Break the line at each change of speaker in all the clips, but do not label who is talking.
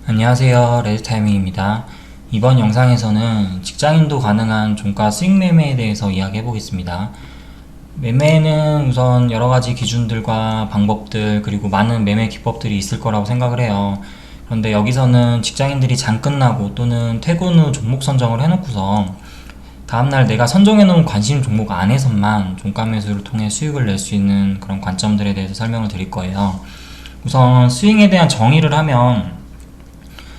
안녕하세요. 레드타이밍입니다. 이번 영상에서는 직장인도 가능한 종가 수익 매매에 대해서 이야기해 보겠습니다. 매매는 우선 여러가지 기준들과 방법들 그리고 많은 매매 기법들이 있을 거라고 생각을 해요. 그런데 여기서는 직장인들이 장 끝나고 또는 퇴근 후 종목 선정을 해놓고서 다음날 내가 선정해 놓은 관심 종목 안에서만 종가 매수를 통해 수익을 낼 수 있는 그런 관점들에 대해서 설명을 드릴 거예요. 우선 스윙에 대한 정의를 하면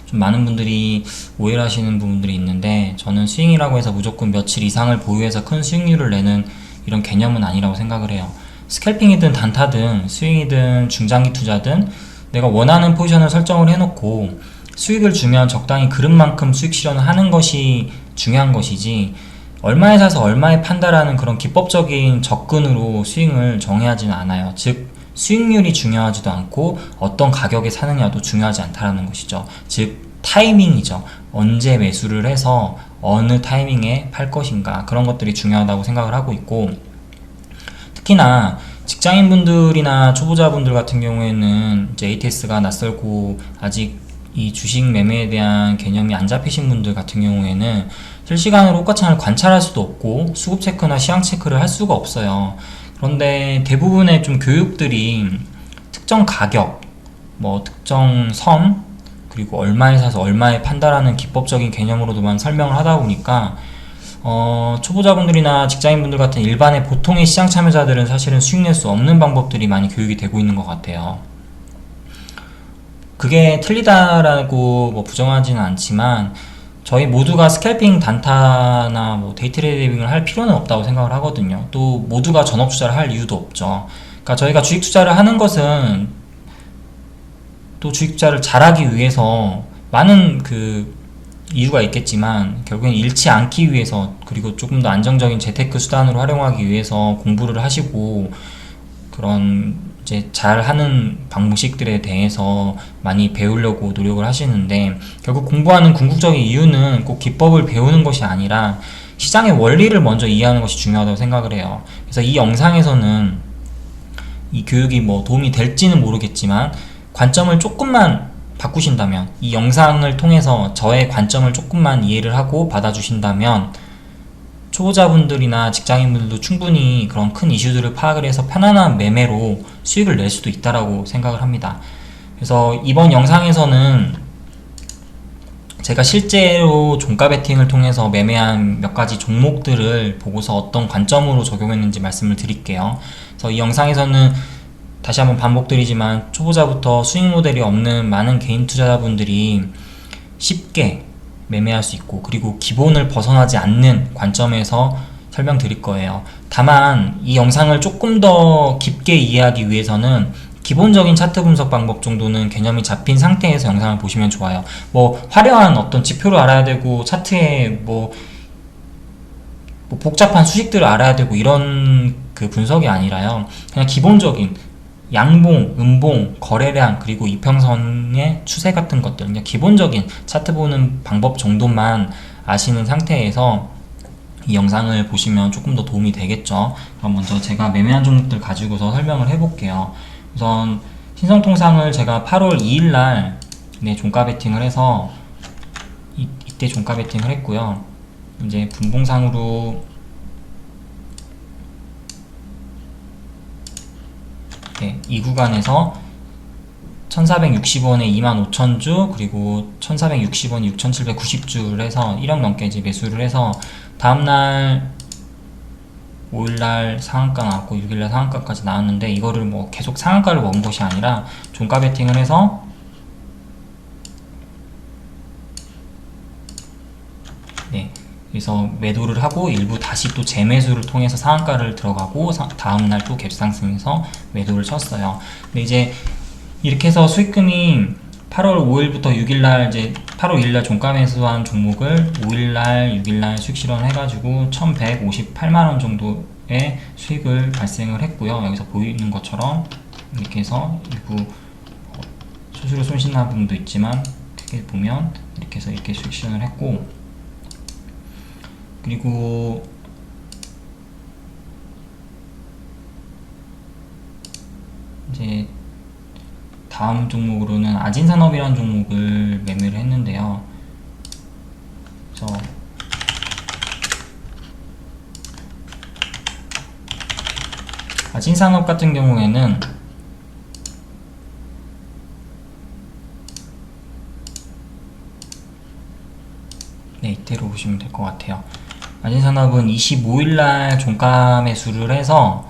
좀 많은 분들이 오해를 하시는 부분들이 있는데, 저는 스윙이라고 해서 무조건 며칠 이상을 보유해서 큰 수익률을 내는 이런 개념은 아니라고 생각을 해요. 스캘핑이든 단타든 스윙이든 중장기 투자든 내가 원하는 포지션을 설정을 해놓고 수익을 주면 적당히 그릇만큼 수익 실현을 하는 것이 중요한 것이지, 얼마에 사서 얼마에 판다라는 그런 기법적인 접근으로 스윙을 정해야지는 않아요. 즉 수익률이 중요하지도 않고 어떤 가격에 사느냐도 중요하지 않다라는 것이죠. 즉 타이밍이죠. 언제 매수를 해서 어느 타이밍에 팔 것인가, 그런 것들이 중요하다고 생각을 하고 있고, 특히나 직장인분들이나 초보자분들 같은 경우에는 이제 ATS가 낯설고 아직 이 주식 매매에 대한 개념이 안 잡히신 분들 같은 경우에는 실시간으로 호가창을 관찰할 수도 없고 수급 체크나 시황 체크를 할 수가 없어요. 그런데 대부분의 좀 교육들이 특정 가격, 뭐 특정 선, 그리고 얼마에 사서 얼마에 판다라는 기법적인 개념으로도만 설명을 하다 보니까 초보자분들이나 직장인분들 같은 일반의 보통의 시장 참여자들은 사실은 수익 낼 수 없는 방법들이 많이 교육이 되고 있는 것 같아요. 그게 틀리다라고 뭐 부정하지는 않지만 저희 모두가 스캘핑 단타나 뭐 데이 트레이딩을 할 필요는 없다고 생각을 하거든요. 또 모두가 전업 투자를 할 이유도 없죠. 그러니까 저희가 주식 투자를 하는 것은 또 주식 투자를 잘하기 위해서 많은 그 이유가 있겠지만 결국엔 잃지 않기 위해서, 그리고 조금 더 안정적인 재테크 수단으로 활용하기 위해서 공부를 하시고 그런 이제 잘하는 방식들에 대해서 많이 배우려고 노력을 하시는데, 결국 공부하는 궁극적인 이유는 꼭 기법을 배우는 것이 아니라 시장의 원리를 먼저 이해하는 것이 중요하다고 생각을 해요. 그래서 이 영상에서는 이 교육이 뭐 도움이 될지는 모르겠지만 관점을 조금만 바꾸신다면, 이 영상을 통해서 저의 관점을 조금만 이해를 하고 받아주신다면 초보자분들이나 직장인분들도 충분히 그런 큰 이슈들을 파악을 해서 편안한 매매로 수익을 낼 수도 있다라고 생각을 합니다. 그래서 이번 영상에서는 제가 실제로 종가 베팅을 통해서 매매한 몇 가지 종목들을 보고서 어떤 관점으로 적용했는지 말씀을 드릴게요. 그래서 이 영상에서는 다시 한번 반복드리지만 초보자부터 수익 모델이 없는 많은 개인 투자자분들이 쉽게 매매할 수 있고, 그리고 기본을 벗어나지 않는 관점에서 설명드릴 거예요. 다만 이 영상을 조금 더 깊게 이해하기 위해서는 기본적인 차트 분석 방법 정도는 개념이 잡힌 상태에서 영상을 보시면 좋아요. 뭐 화려한 어떤 지표를 알아야 되고 차트에 뭐 복잡한 수식들을 알아야 되고 이런 그 분석이 아니라요. 그냥 기본적인 양봉, 음봉, 거래량, 그리고 이평선의 추세 같은 것들, 그냥 기본적인 차트 보는 방법 정도만 아시는 상태에서 이 영상을 보시면 조금 더 도움이 되겠죠. 그럼 먼저 제가 매매한 종목들 가지고서 설명을 해볼게요. 우선 신성통상을 제가 8월 2일날 종가 베팅을 해서 이때 종가 베팅을 했고요. 이제 분봉상으로 이 구간에서 1460원에 25,000주, 그리고 1460원에 6,790주를 해서 1억 넘게 이제 매수를 해서 다음날 5일날 상한가 나왔고 6일날 상한가까지 나왔는데, 이거를 뭐 계속 상한가를 먹은 것이 아니라 종가 베팅을 해서 그래서 매도를 하고 일부 다시 또 재매수를 통해서 상한가를 들어가고 다음날 또 갭상승해서 매도를 쳤어요. 근데 이제 이렇게 해서 수익금이 8월 5일부터 6일날 이제 8월 2일날 종가 매수한 종목을 5일날 6일날 수익 실현해가지고 1158만원 정도의 수익을 발생을 했고요. 여기서 보이는 것처럼 이렇게 해서 일부 수수료 손실난 부분도 있지만 크게 보면 이렇게 해서 이렇게 수익 실현을 했고, 그리고 이제 다음 종목으로는 아진산업이라는 종목을 매매를 했는데요. 그래서 아진산업 같은 경우에는 네, 이대로 보시면 될 것 같아요. 아진산업은 25일날 종가 매수를 해서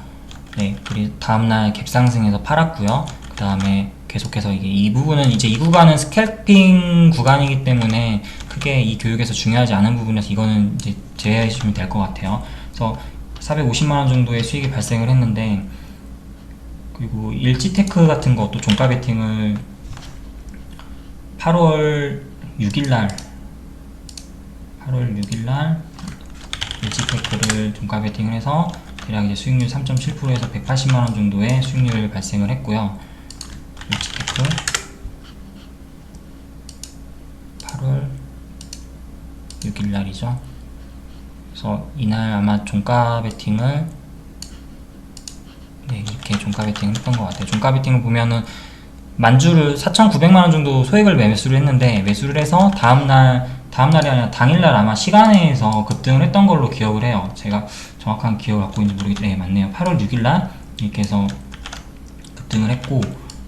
네, 그리고 다음날 갭상승해서 팔았고요. 그 다음에 계속해서 이 부분은 이제 이 구간은 스캘핑 구간이기 때문에 크게 이 교육에서 중요하지 않은 부분에서 이거는 이제 제외해 주시면 될 것 같아요. 그래서 450만원 정도의 수익이 발생을 했는데, 그리고 일지테크 같은 것도 종가 베팅을 8월 6일날 일지테크를 종가 베팅을 해서 대략 이제 수익률 3.7%에서 180만원 정도의 수익률을 발생을 했고요. 일지테크 8월 6일날이죠. 그래서 이날 아마 종가 베팅을 네, 이렇게 종가 베팅을 했던 것 같아요. 종가 베팅을 보면은 만주를 4,900만원 정도 소액을 매수를 했는데, 매수를 해서 다음날이 아니라 당일날 아마 시간에서 급등을 했던 걸로 기억을 해요. 제가 정확한 기억을 갖고 있는지 모르겠는데, 네, 맞네요. 8월 6일날 이렇게 해서 급등을 했고,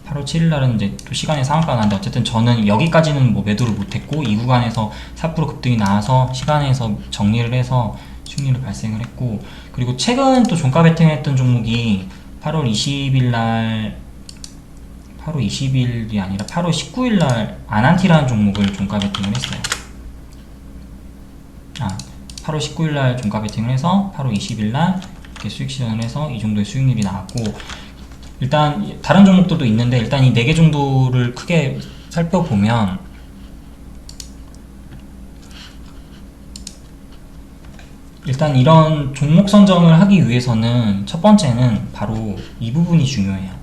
8월 7일날은 이제 또 시간에 상한가가 나는데, 어쨌든 저는 여기까지는 뭐 매도를 못했고, 이 구간에서 4% 급등이 나와서 시간에서 정리를 해서 수익률을 발생을 했고, 그리고 최근 또 종가 베팅했던 종목이 8월 20일이 아니라 8월 19일날 아난티라는 종목을 종가 베팅을 했어요. 8월 19일날 종가 베팅을 해서 8월 20일날 이렇게 수익 실현을 해서 이 정도의 수익률이 나왔고, 일단 다른 종목들도 있는데 일단 이 4개 정도를 크게 살펴보면, 일단 이런 종목 선정을 하기 위해서는 첫 번째는 바로 이 부분이 중요해요.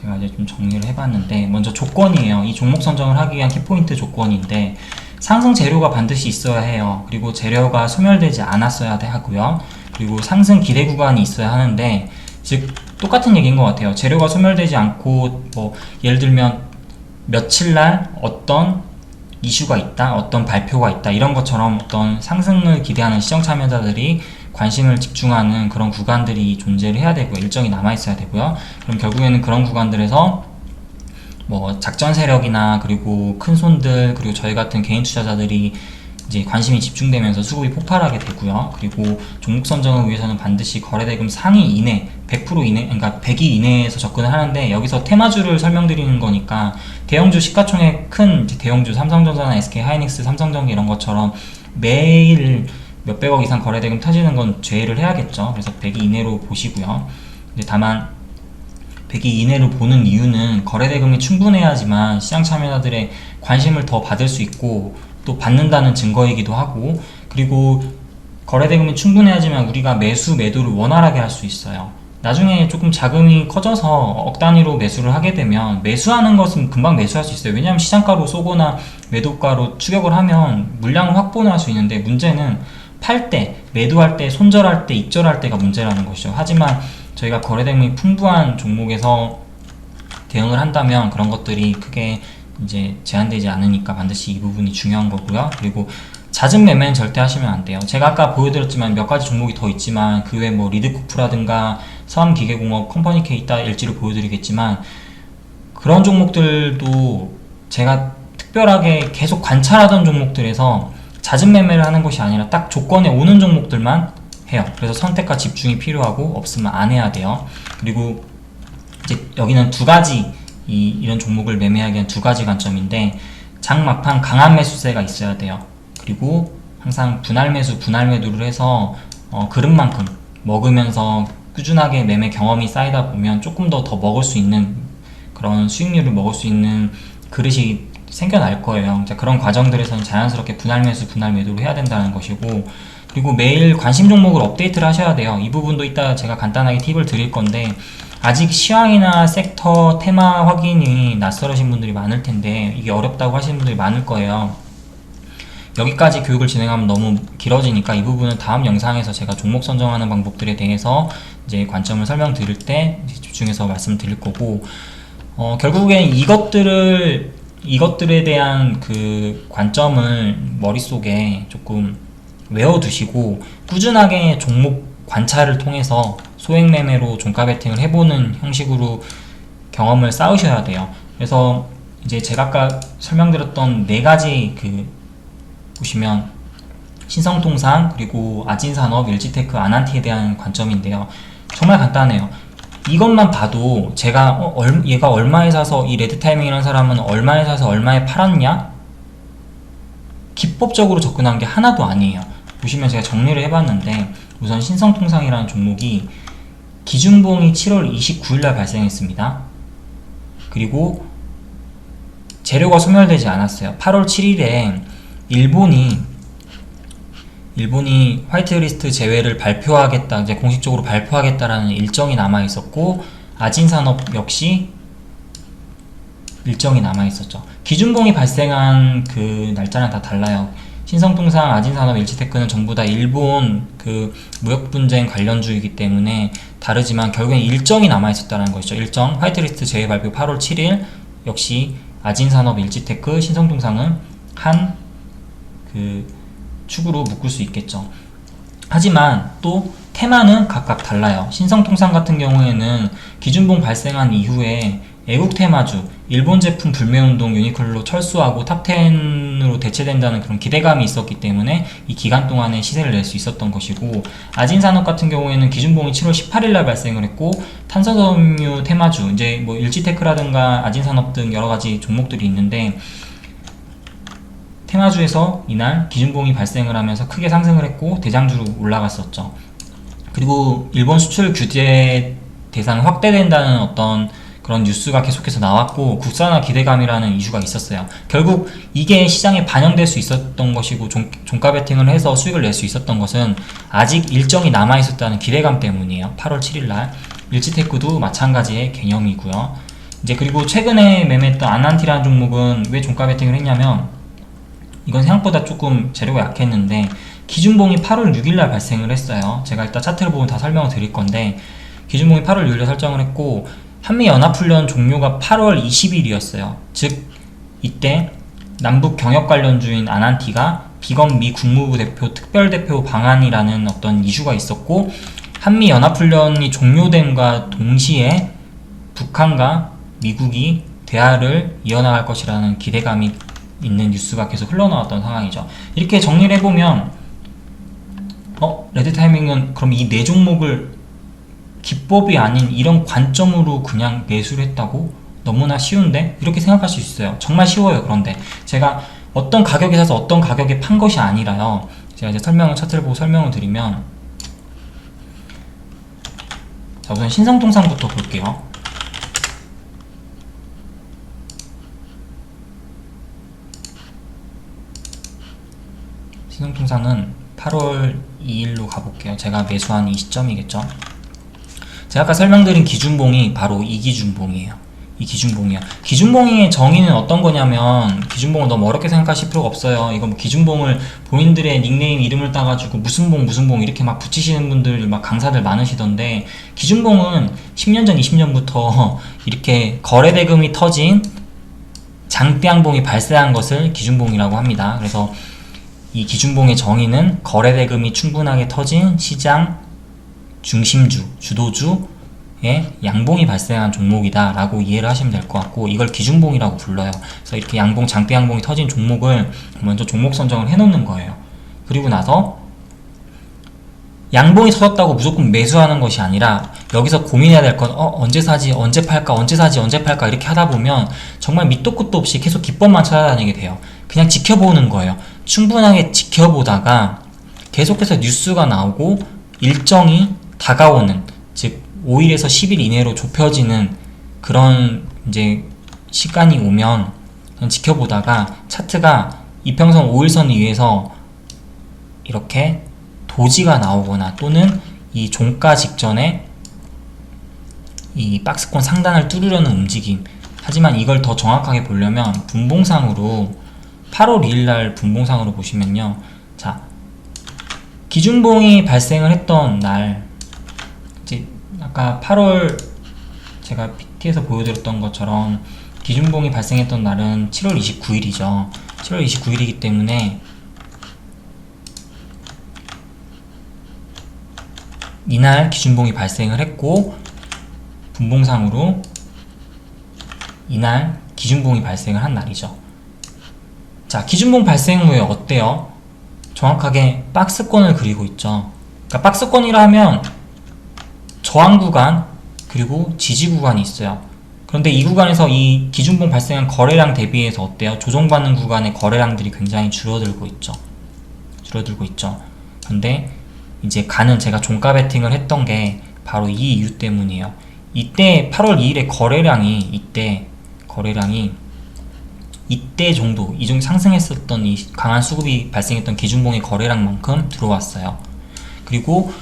제가 이제 좀 정리를 해봤는데, 먼저 조건이에요. 이 종목 선정을 하기 위한 키포인트 조건인데, 상승 재료가 반드시 있어야 해요. 그리고 재료가 소멸되지 않았어야 하고요. 그리고 상승 기대 구간이 있어야 하는데, 즉 똑같은 얘기인 것 같아요. 재료가 소멸되지 않고, 뭐 예를 들면 며칠날 어떤 이슈가 있다, 어떤 발표가 있다, 이런 것처럼 어떤 상승을 기대하는 시청 참여자들이 관심을 집중하는 그런 구간들이 존재를 해야 되고요. 일정이 남아있어야 되고요. 그럼 결국에는 그런 구간들에서 뭐 작전 세력이나 그리고 큰 손들, 그리고 저희 같은 개인 투자자들이 이제 관심이 집중되면서 수급이 폭발하게 되고요. 그리고 종목 선정을 위해서는 반드시 거래대금 상위 이내, 100% 이내, 그러니까 100위 이내에서 접근을 하는데, 여기서 테마주를 설명드리는 거니까 대형주 시가총액 큰 대형주 삼성전자나 SK하이닉스, 삼성전기 이런 것처럼 매일 몇백억 이상 거래대금 터지는 건 제외를 해야겠죠. 그래서 100위 이내로 보시고요. 근데 다만 100위 이내로 보는 이유는 거래대금이 충분해야지만 시장 참여자들의 관심을 더 받을 수 있고 또 받는다는 증거이기도 하고, 그리고 거래대금이 충분해야지만 우리가 매수 매도를 원활하게 할 수 있어요. 나중에 조금 자금이 커져서 억 단위로 매수를 하게 되면 매수하는 것은 금방 매수할 수 있어요. 왜냐하면 시장가로 쏘거나 매도가로 추격을 하면 물량을 확보는 할 수 있는데, 문제는 팔 때, 매도할 때, 손절할 때, 입절할 때가 문제라는 것이죠. 하지만 저희가 거래대금이 풍부한 종목에서 대응을 한다면 그런 것들이 크게 이제 제한되지 않으니까 반드시 이 부분이 중요한 거고요. 그리고 잦은 매매는 절대 하시면 안 돼요. 제가 아까 보여드렸지만 몇 가지 종목이 더 있지만, 그 외에 뭐 리드코프라든가 서암기계공업, 컴퍼니케 이따 일지를 보여드리겠지만, 그런 종목들도 제가 특별하게 계속 관찰하던 종목들에서 잦은 매매를 하는 것이 아니라 딱 조건에 오는 종목들만 해요. 그래서 선택과 집중이 필요하고, 없으면 안 해야 돼요. 그리고 이제 여기는 두 가지, 이런 종목을 매매하기 위한 두 가지 관점인데, 장 막판 강한 매수세가 있어야 돼요. 그리고 항상 분할 매수, 분할 매도를 해서 그릇만큼 먹으면서 꾸준하게 매매 경험이 쌓이다 보면 조금 더 먹을 수 있는, 그런 수익률을 먹을 수 있는 그릇이 생겨날 거예요. 그런 과정들에서는 자연스럽게 분할 매수, 분할 매도를 해야 된다는 것이고, 그리고 매일 관심 종목을 업데이트를 하셔야 돼요. 이 부분도 이따 제가 간단하게 팁을 드릴 건데, 아직 시황이나 섹터, 테마 확인이 낯설으신 분들이 많을 텐데, 이게 어렵다고 하시는 분들이 많을 거예요. 여기까지 교육을 진행하면 너무 길어지니까 이 부분은 다음 영상에서 제가 종목 선정하는 방법들에 대해서 이제 관점을 설명드릴 때 집중해서 말씀드릴 거고, 결국엔 이것들에 대한 그 관점을 머릿속에 조금 외워두시고 꾸준하게 종목 관찰을 통해서 소액 매매로 종가 베팅을 해보는 형식으로 경험을 쌓으셔야 돼요. 그래서 이제 제가 아까 설명드렸던 네 가지 보시면 신성통상, 그리고 아진산업, LG테크, 아난티에 대한 관점인데요. 정말 간단해요. 이것만 봐도 제가 얘가 얼마에 사서, 이 레드타이밍이라는 사람은 얼마에 사서 얼마에 팔았냐? 기법적으로 접근한 게 하나도 아니에요. 보시면 제가 정리를 해봤는데, 우선 신성통상이라는 종목이 기준봉이 7월 29일날 발생했습니다. 그리고 재료가 소멸되지 않았어요. 8월 7일에 일본이 화이트리스트 제외를 발표하겠다, 이제 공식적으로 발표하겠다라는 일정이 남아 있었고, 아진산업 역시 일정이 남아 있었죠. 기준봉이 발생한 그 날짜는 다 달라요. 신성통상, 아진산업, LG테크는 전부 다 일본 그 무역 분쟁 관련주이기 때문에 다르지만 결국엔 일정이 남아 있었다는 것이죠. 일정, 화이트리스트 제외 발표 8월 7일, 역시 아진산업, LG테크, 신성통상은 한 축으로 묶을 수 있겠죠. 하지만 또 테마는 각각 달라요. 신성통상 같은 경우에는 기준봉 발생한 이후에 애국 테마주, 일본 제품 불매운동 유니클로 철수하고 탑10으로 대체된다는 그런 기대감이 있었기 때문에 이 기간 동안에 시세를 낼 수 있었던 것이고, 아진산업 같은 경우에는 기준봉이 7월 18일날 발생을 했고, 탄산섬유 테마주, 이제 뭐 일지테크라든가 아진산업 등 여러가지 종목들이 있는데, 테마주에서 이날 기준봉이 발생을 하면서 크게 상승을 했고 대장주로 올라갔었죠. 그리고 일본 수출 규제 대상 확대된다는 어떤 그런 뉴스가 계속해서 나왔고, 국산화 기대감이라는 이슈가 있었어요. 결국 이게 시장에 반영될 수 있었던 것이고, 종가 베팅을 해서 수익을 낼 수 있었던 것은 아직 일정이 남아있었다는 기대감 때문이에요. 8월 7일날 일지테크도 마찬가지의 개념이고요. 이제 그리고 최근에 매매했던 아난티라는 종목은 왜 종가 베팅을 했냐면, 이건 생각보다 조금 재료가 약했는데 기준봉이 8월 6일날 발생을 했어요. 제가 이따 차트를 보면 다 설명을 드릴 건데, 기준봉이 8월 6일에 설정을 했고 한미연합훈련 종료가 8월 20일이었어요. 즉 이때 남북 경협 관련주인 아난티가 비건 미 국무부 대표 특별대표 방한이라는 어떤 이슈가 있었고, 한미연합훈련이 종료됨과 동시에 북한과 미국이 대화를 이어나갈 것이라는 기대감이 있는 뉴스가 계속 흘러나왔던 상황이죠. 이렇게 정리를 해보면 레드타이밍은 그럼 이 네 종목을 기법이 아닌 이런 관점으로 그냥 매수를 했다고? 너무나 쉬운데? 이렇게 생각할 수 있어요. 정말 쉬워요. 그런데 제가 어떤 가격에 사서 어떤 가격에 판 것이 아니라요. 제가 이제 차트를 보고 설명을 드리면, 자, 우선 신성통상부터 볼게요. 신성통상은 8월 2일로 가볼게요. 제가 매수한 이 시점이겠죠. 제가 아까 설명드린 기준봉이 바로 이 기준봉이에요. 이 기준봉이요. 기준봉의 정의는 어떤 거냐면, 기준봉을 너무 어렵게 생각하실 필요가 없어요. 이거 뭐 기준봉을 본인들의 닉네임 이름을 따가지고 무슨 봉 이렇게 막 붙이시는 분들, 막 강사들 많으시던데, 기준봉은 10년 전, 20년부터 이렇게 거래대금이 터진 장대양봉이 발생한 것을 기준봉이라고 합니다. 그래서 이 기준봉의 정의는 거래대금이 충분하게 터진 시장 중심주, 주도주의 양봉이 발생한 종목이다 라고 이해를 하시면 될 것 같고, 이걸 기준봉이라고 불러요. 그래서 이렇게 장대 양봉이 터진 종목을 먼저 종목 선정을 해놓는 거예요. 그리고 나서 양봉이 터졌다고 무조건 매수하는 것이 아니라, 여기서 고민해야 될 건 언제 사지, 언제 팔까, 언제 사지, 언제 팔까 이렇게 하다 보면 정말 밑도 끝도 없이 계속 기법만 찾아다니게 돼요. 그냥 지켜보는 거예요. 충분하게 지켜보다가 계속해서 뉴스가 나오고 일정이 다가오는, 즉 5일에서 10일 이내로 좁혀지는 그런 이제 시간이 오면 그냥 지켜보다가 차트가 이평선 5일선 위에서 이렇게 도지가 나오거나, 또는 이 종가 직전에 이 박스권 상단을 뚫으려는 움직임. 하지만 이걸 더 정확하게 보려면 분봉상으로 8월 2일날 분봉상으로 보시면요, 자, 기준봉이 발생을 했던 날, 이제 아까 8월 제가 PPT에서 보여드렸던 것처럼 기준봉이 발생했던 날은 7월 29일이죠. 7월 29일이기 때문에 이날 기준봉이 발생을 했고 분봉상으로 이날 기준봉이 발생을 한 날이죠. 자, 기준봉 발생 후에 어때요? 정확하게 박스권을 그리고 있죠. 그러니까 박스권이라 하면 저항 구간 그리고 지지 구간이 있어요. 그런데 이 구간에서 이 기준봉 발생한 거래량 대비해서 어때요? 조정받는 구간의 거래량들이 굉장히 줄어들고 있죠. 근데 이제 제가 종가 베팅을 했던 게 바로 이 이유 때문이에요. 이때 8월 2일에 거래량이 이때 정도 상승했었던 이 강한 수급이 발생했던 기준봉의 거래량만큼 들어왔어요. 그리고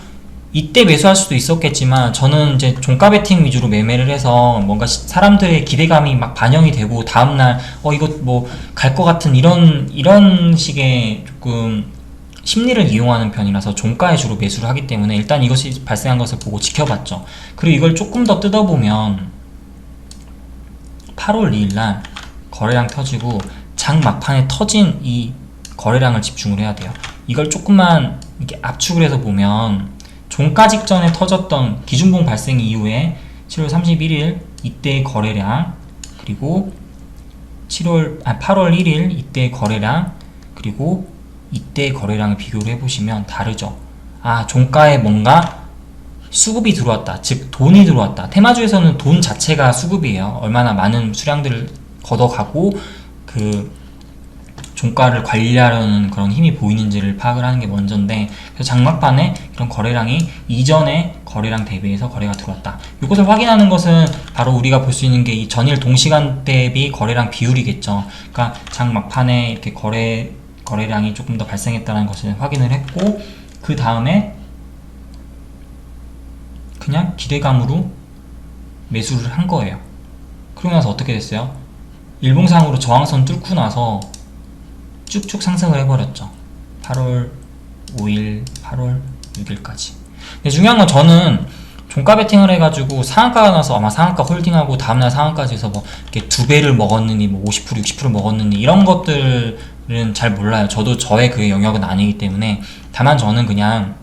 이때 매수할 수도 있었겠지만 저는 이제 종가 베팅 위주로 매매를 해서 뭔가 사람들의 기대감이 막 반영이 되고 다음날 이거 뭐 갈 것 같은 이런 식의 조금 심리를 이용하는 편이라서 종가에 주로 매수를 하기 때문에 일단 이것이 발생한 것을 보고 지켜봤죠. 그리고 이걸 조금 더 뜯어보면 8월 2일날 거래량 터지고 장 막판에 터진 이 거래량을 집중을 해야 돼요. 이걸 조금만 이렇게 압축을 해서 보면 종가 직전에 터졌던 기준봉 발생 이후에 7월 31일 이때의 거래량, 그리고 8월 1일 이때의 거래량, 그리고 이때의 거래량을 비교를 해보시면 다르죠. 종가에 뭔가 수급이 들어왔다, 즉 돈이 들어왔다. 테마주에서는 돈 자체가 수급이에요. 얼마나 많은 수량들을 걷어가고 그 종가를 관리하려는 그런 힘이 보이는지를 파악을 하는 게 먼저인데, 그래서 장막판에 이런 거래량이 이전의 거래량 대비해서 거래가 들어왔다. 이것을 확인하는 것은 바로 우리가 볼 수 있는 게 이 전일 동시간 대비 거래량 비율이겠죠. 그러니까 장막판에 이렇게 거래량이 조금 더 발생했다는 것을 확인을 했고, 그 다음에 그냥 기대감으로 매수를 한 거예요. 그러고 나서 어떻게 됐어요? 일봉상으로 저항선 뚫고 나서 쭉쭉 상승을 해버렸죠. 8월 5일, 8월 6일까지. 근데 중요한 건 저는 종가 베팅을 해가지고 상한가가 나서 아마 상한가 홀딩하고 다음날 상한가에서 해서 뭐 이렇게 2배를 먹었느니 뭐 50%, 60% 먹었느니 이런 것들은 잘 몰라요. 저도 저의 그 영역은 아니기 때문에. 다만 저는 그냥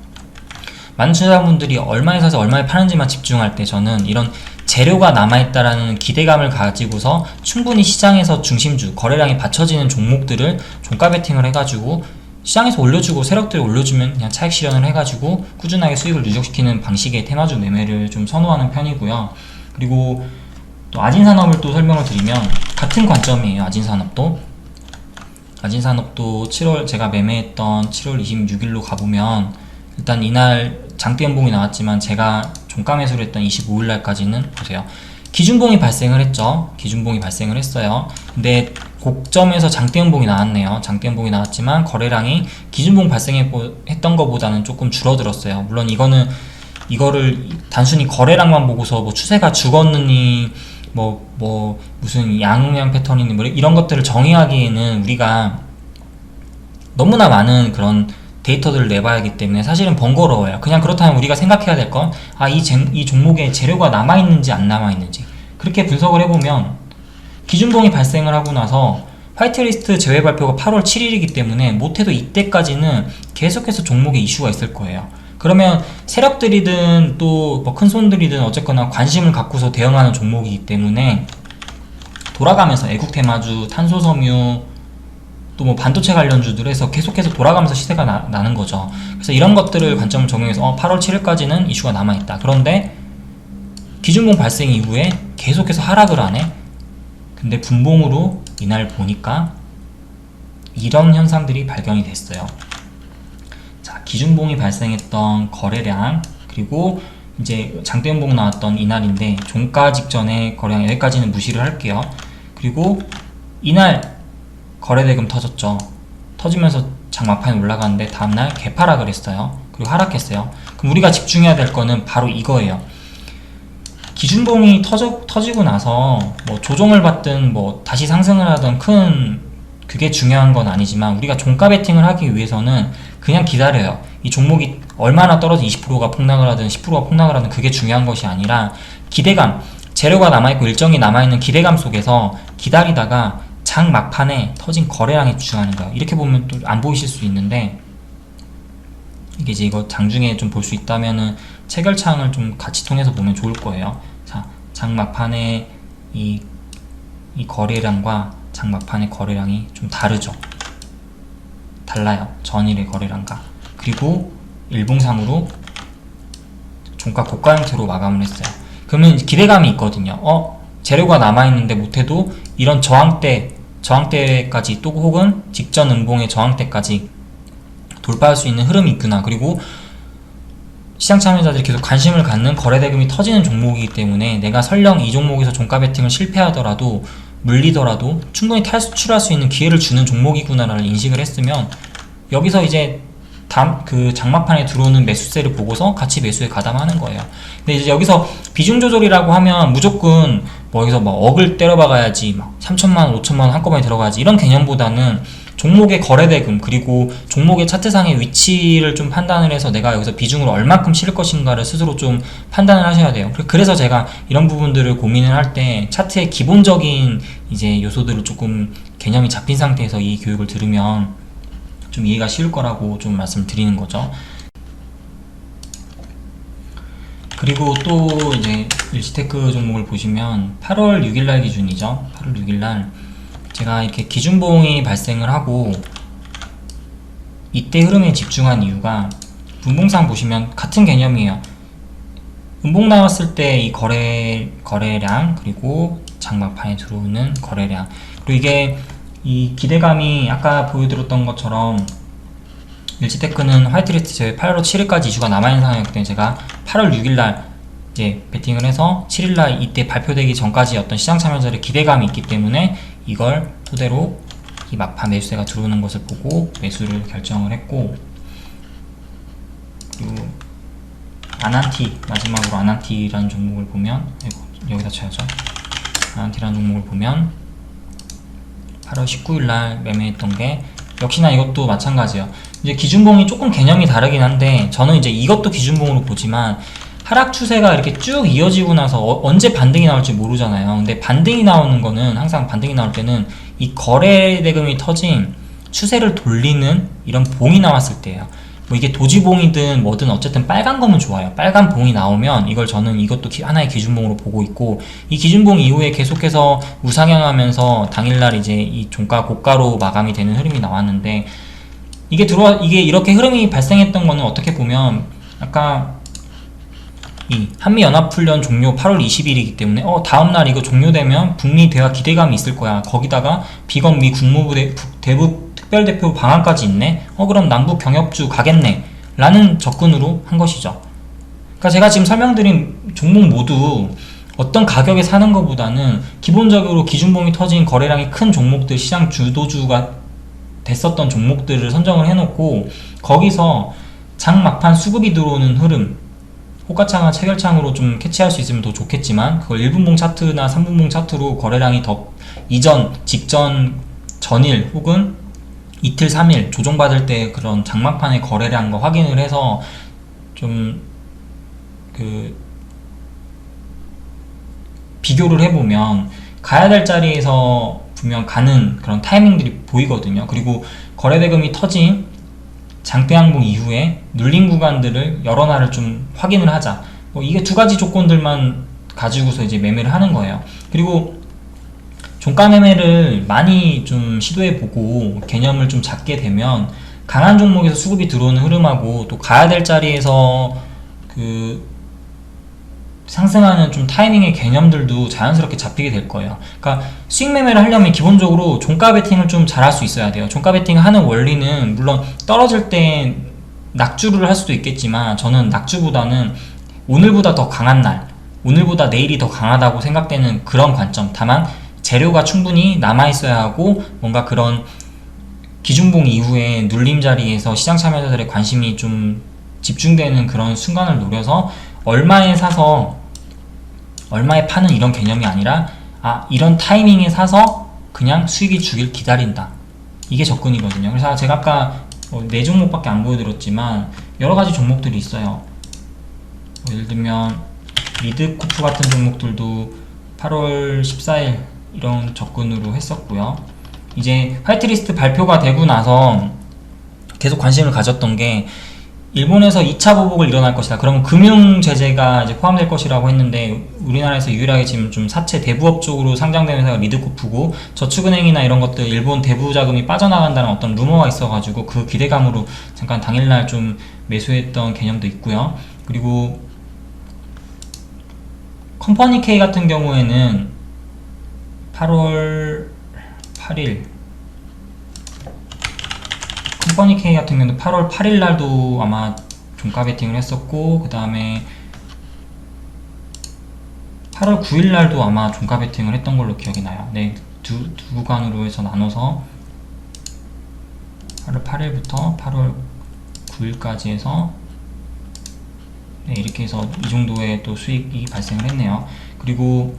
많은 투자자분들이 얼마에 사서 얼마에 파는지만 집중할 때 저는 이런 재료가 남아있다라는 기대감을 가지고서 충분히 시장에서 중심주, 거래량이 받쳐지는 종목들을 종가 베팅을 해가지고 시장에서 올려주고 세력들이 올려주면 그냥 차익 실현을 해가지고 꾸준하게 수익을 누적시키는 방식의 테마주 매매를 좀 선호하는 편이고요. 그리고 또 아진산업을 또 설명을 드리면 같은 관점이에요. 아진산업도 제가 매매했던 7월 26일로 가보면 일단 이날 장대 연봉이 나왔지만 제가 종가 매수를 했던 25일날까지는 보세요. 기준봉이 발생을 했죠. 기준봉이 발생을 했어요. 근데 고점에서 장대 연봉이 나왔네요. 장대 연봉이 나왔지만 거래량이 기준봉 발생했던 것보다는 조금 줄어들었어요. 물론 이거를 단순히 거래량만 보고서 뭐 추세가 죽었느니 무슨 양음양 패턴이니 뭐 이런 것들을 정의하기에는 우리가 너무나 많은 그런 데이터들을 내봐야 하기 때문에 사실은 번거로워요. 그냥 그렇다면 우리가 생각해야 될 건 이 종목에 재료가 남아있는지 안 남아있는지 그렇게 분석을 해보면 기준봉이 발생을 하고 나서 화이트리스트 제외 발표가 8월 7일이기 때문에 못해도 이때까지는 계속해서 종목에 이슈가 있을 거예요. 그러면 세력들이든 또 뭐 큰손들이든 어쨌거나 관심을 갖고서 대응하는 종목이기 때문에 돌아가면서 애국테마주, 탄소섬유, 또 뭐 반도체 관련주들에서 계속해서 돌아가면서 시세가 나는 거죠. 그래서 이런 것들을 관점을 적용해서 8월 7일까지는 이슈가 남아있다. 그런데 기준봉 발생 이후에 계속해서 하락을 하네. 근데 분봉으로 이날 보니까 이런 현상들이 발견이 됐어요. 자, 기준봉이 발생했던 거래량, 그리고 이제 장대 연봉 나왔던 이날인데 종가 직전에 거래량, 여기까지는 무시를 할게요. 그리고 이날 거래대금 터졌죠. 터지면서 장막판에 올라가는데 다음날 개파락을 했어요. 그리고 하락했어요. 그럼 우리가 집중해야 될 거는 바로 이거예요. 기준봉이 터지고 나서 뭐 조정을 받든 뭐 다시 상승을 하든 그게 중요한 건 아니지만 우리가 종가 베팅을 하기 위해서는 그냥 기다려요. 이 종목이 얼마나 떨어져 20%가 폭락을 하든 10%가 폭락을 하든 그게 중요한 것이 아니라 기대감, 재료가 남아있고 일정이 남아있는 기대감 속에서 기다리다가 장 막판에 터진 거래량에 집중하는 거예요. 이렇게 보면 또 안 보이실 수 있는데, 이게 이제 이거 장중에 좀 볼 수 있다면은 체결창을 좀 같이 통해서 보면 좋을 거예요. 자, 장 막판에 이 거래량과 장 막판의 거래량이 좀 다르죠. 달라요. 전일의 거래량과. 그리고 일봉상으로 종가 고가 형태로 마감을 했어요. 그러면 기대감이 있거든요. 재료가 남아있는데 못해도 이런 저항대까지 또 혹은 직전 음봉의 저항대까지 돌파할 수 있는 흐름이 있구나. 그리고 시장 참여자들이 계속 관심을 갖는 거래대금이 터지는 종목이기 때문에 내가 설령 이 종목에서 종가 베팅을 실패하더라도 물리더라도 충분히 탈출할 수 있는 기회를 주는 종목이구나라는 인식을 했으면, 여기서 이제 그 장막판에 들어오는 매수세를 보고서 같이 매수에 가담하는 거예요. 근데 이제 여기서 비중 조절이라고 하면 무조건 뭐 여기서 막 억을 때려박아야지, 막 3천만 원, 5천만 원 한꺼번에 들어가야지, 이런 개념보다는 종목의 거래대금 그리고 종목의 차트상의 위치를 좀 판단을 해서 내가 여기서 비중을 얼만큼 실을 것인가를 스스로 좀 판단을 하셔야 돼요. 그래서 제가 이런 부분들을 고민을 할 때 차트의 기본적인 이제 요소들을 조금 개념이 잡힌 상태에서 이 교육을 들으면 좀 이해가 쉬울 거라고 좀 말씀을 드리는 거죠. 그리고 또 이제 일시테크 종목을 보시면 8월 6일날 기준이죠. 8월 6일날 제가 이렇게 기준봉이 발생을 하고 이때 흐름에 집중한 이유가, 분봉상 보시면 같은 개념이에요. 음봉 나왔을 때 이 거래량 그리고 장막판에 들어오는 거래량, 그리고 이게 이 기대감이 아까 보여드렸던 것처럼 일지테크는 화이트리스트 제 8월 7일까지 이슈가 남아있는 상황이기 때문에 제가 8월 6일날 이제 베팅을 해서 7일날 이때 발표되기 전까지 어떤 시장 참여자들의 기대감이 있기 때문에 이걸 토대로 이 막판 매수세가 들어오는 것을 보고 매수를 결정을 했고, 그리고 아난티, 마지막으로 아난티라는 종목을 보면, 여기다 쳐야죠. 아난티라는 종목을 보면 8월 19일날 매매했던 게 역시나 이것도 마찬가지예요. 이제 기준봉이 조금 개념이 다르긴 한데, 저는 이제 이것도 기준봉으로 보지만 하락 추세가 이렇게 쭉 이어지고 나서 언제 반등이 나올지 모르잖아요. 근데 반등이 나오는 거는, 항상 반등이 나올 때는 이 거래 대금이 터진 추세를 돌리는 이런 봉이 나왔을 때예요. 뭐 이게 도지봉이든 뭐든 어쨌든 빨간 거면 좋아요. 빨간 봉이 나오면 저는 이것도 하나의 기준봉으로 보고 있고, 이 기준봉 이후에 계속해서 우상향하면서 당일날 이제 이 종가 고가로 마감이 되는 흐름이 나왔는데, 이게 이렇게 흐름이 발생했던 거는 어떻게 보면 아까 이 한미연합훈련 종료 8월 20일이기 때문에 다음날 이거 종료되면 북미 대화 기대감이 있을 거야. 거기다가 비건미 국무부 대북 특별대표 방안까지 있네. 그럼 남북 경협주 가겠네 라는 접근으로 한 것이죠. 그러니까 제가 지금 설명드린 종목 모두 어떤 가격에 사는 것보다는 기본적으로 기준봉이 터진 거래량이 큰 종목들, 시장 주도주가 됐었던 종목들을 선정을 해놓고, 거기서 장 막판 수급이 들어오는 흐름, 호가창이나 체결창으로 좀 캐치할 수 있으면 더 좋겠지만, 그걸 1분봉 차트나 3분봉 차트로 거래량이 더 직전, 전일 혹은 이틀, 3일 조정받을 때 그런 장막판의 거래량과 확인을 해서 좀 비교를 해보면 가야 될 자리에서 분명 가는 그런 타이밍들이 보이거든요. 그리고 거래대금이 터진 장대항봉 이후에 눌린 구간들을 여러 날을 좀 확인을 하자. 이게 두 가지 조건들만 가지고서 이제 매매를 하는 거예요. 그리고 종가 매매를 많이 좀 시도해보고 개념을 좀 잡게 되면 강한 종목에서 수급이 들어오는 흐름하고 또 가야 될 자리에서 상승하는 좀 타이밍의 개념들도 자연스럽게 잡히게 될 거예요. 그러니까 수익 매매를 하려면 기본적으로 종가 베팅을 좀 잘할 수 있어야 돼요. 종가 베팅을 하는 원리는 물론 떨어질 때 낙주를 할 수도 있겠지만, 저는 낙주보다는 오늘보다 더 강한 날, 오늘보다 내일이 더 강하다고 생각되는 그런 관점. 다만 재료가 충분히 남아있어야 하고, 뭔가 그런 기준봉 이후에 눌림 자리에서 시장 참여자들의 관심이 좀 집중되는 그런 순간을 노려서 얼마에 사서 얼마에 파는 이런 개념이 아니라, 이런 타이밍에 사서 그냥 수익이 주길 기다린다, 이게 접근이거든요. 그래서 제가 아까 4종목밖에 안 보여드렸지만 여러가지 종목들이 있어요. 예를 들면 미드코프 같은 종목들도 8월 14일 이런 접근으로 했었고요. 이제 화이트리스트 발표가 되고 나서 계속 관심을 가졌던 게 일본에서 2차 보복을 일어날 것이다. 그러면 금융 제재가 이제 포함될 것이라고 했는데 우리나라에서 유일하게 지금 좀 사채 대부업 쪽으로 상장된 회사가 리드코프고 저축은행이나 이런 것들 일본 대부 자금이 빠져나간다는 어떤 루머가 있어가지고 그 기대감으로 잠깐 당일날 좀 매수했던 개념도 있고요. 그리고 컴퍼니 K 같은 경우에는 8월 8일 컴퍼니 K 같은 경우는 8월 8일 날도 아마 종가 베팅을 했었고 그 다음에 8월 9일 날도 아마 종가 베팅을 했던 걸로 기억이 나요. 네, 두 구간으로 해서 나눠서 8월 8일부터 8월 9일까지 해서 네, 이렇게 해서 이 정도의 또 수익이 발생을 했네요. 그리고